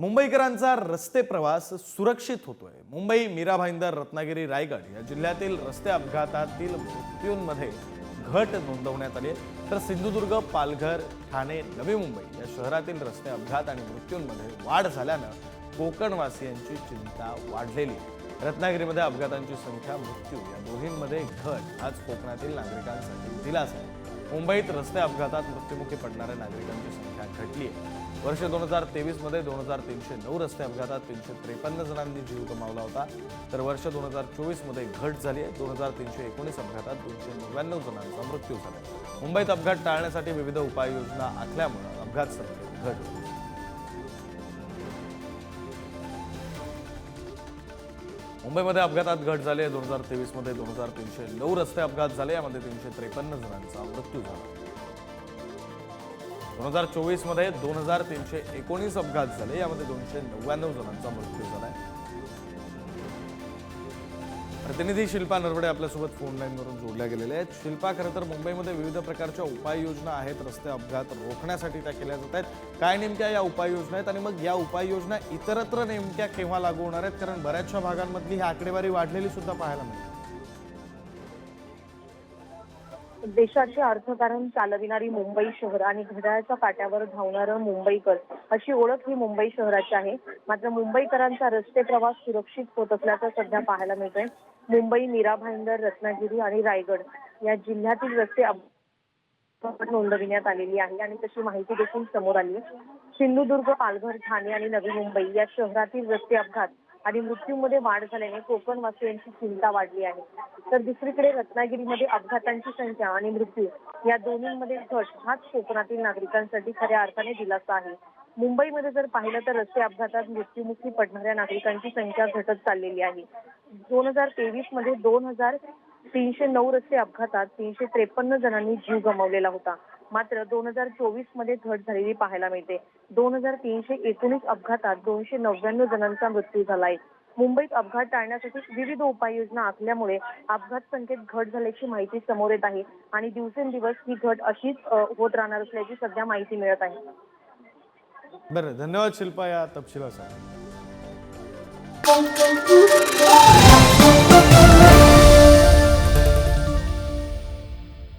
मुंबईकरांचा रस्ते प्रवास सुरक्षित होतोय। मुंबई, मीरा भाईंदर, रत्नागिरी, रायगड या जिल्ह्यातील रस्ते अपघातातील मृत्यूंमध्ये घट नोंदवण्यात आली आहे। तर सिंधुदुर्ग, पालघर, ठाणे, नवी मुंबई या शहरातील रस्ते अपघात आणि मृत्यूंमध्ये वाढ झाल्यानं कोकणवासियांची चिंता वाढलेली आहे। रत्नागिरीमध्ये अपघातांची संख्या, मृत्यू या दोन्हींमध्ये घट आज कोकणातील नागरिकांसाठी दिलासा आहे। मुंबईत रस्ते अपघातात मृत्युमुखी पडणाऱ्या नागरिकांची संख्या घटली आहे। वर्ष 2023 मध्ये 2309 रस्ते अपघातात 353 जणांनी जीव गमावला होता, तर वर्ष 2024 मध्ये घट झाली आहे। 2319 अपघातात 299 जणांचा मृत्यू झाला। मुंबईत अपघात टाळण्यासाठी विविध उपाययोजना आखल्यामुळे अपघात संख्येत घट झाली। मुंबईमध्ये अपघातात घट झाली आहे। 2023 मध्ये 2309 रस्ते अपघात झाले, यामध्ये 353 जणांचा मृत्यू झाला। 2024 मध्ये 2319 अपघात झाले, यामध्ये 299 जणांचा मृत्यू झालाय। प्रतिनिधी शिल्पा नरवडे आपल्यासोबत फोन लाईनवरून जोडल्या गेलेल्या आहेत। शिल्पा, खरं तर मुंबईमध्ये विविध प्रकारच्या उपाययोजना आहेत, रस्ते अपघात रोखण्यासाठी त्या केल्या जात आहेत। काय नेमक्या या उपाययोजना आहेत आणि मग या उपाययोजना इतरत्र नेमक्या केव्हा लागू होणार आहेत? कारण बऱ्याचशा भागांमधली ही आकडेवारी वाढलेली सुद्धा पाहायला मिळते। देशाचे अर्थकारण चालविणारी मुंबई शहर आणि घड्याळाच्या काट्यावर धावणारं मुंबईकर अशी ओळख ही मुंबई शहराची आहे। मात्र मुंबईकरांचा रस्ते प्रवास सुरक्षित होत असल्याचं सध्या पाहायला मिळतंय। मुंबई, मीरा भाईंदर, रत्नागिरी आणि रायगड या जिल्ह्यातील रस्ते अपघात नोंदविण्यात आलेली आहे आणि तशी माहिती देखील समोर आली आहे। सिंधुदुर्ग, पालघर, ठाणे आणि नवी मुंबई या शहरातील रस्ते अपघात आणि मृत्यूमध्ये वाढ झाल्याने कोकणवासियांची चिंता वाढली आहे। तर दुसरीकडे रत्नागिरीमध्ये अपघातांची संख्या आणि मृत्यू या दोन्हींमध्ये घट हाच कोकणातील नागरिकांसाठी खऱ्या अर्थाने दिलासा आहे। मुंबईमध्ये जर पाहिलं तर रस्ते अपघातात मृत्युमुखी पडणाऱ्या नागरिकांची संख्या घटत चाललेली आहे। 2023 मध्ये 2309 रस्ते अपघातात 353 जणांनी जीव गमावलेला होता। मात्र 2024 मध्ये घट झालेली पाहायला मिळते। 2319 अपघातात 299 जणांचा मृत्यू झाला आहे। मुंबईत अपघात टाळण्यासाठी विविध उपाययोजना आखल्यामुळे अपघात संख्येत घट झाल्याची माहिती समोर येत आहे आणि दिवसेंदिवस ही घट अशीच होत राहणार असल्याची सध्या माहिती मिळत आहे। बरं, धन्यवाद शिल्पा या तपशिलासाठी।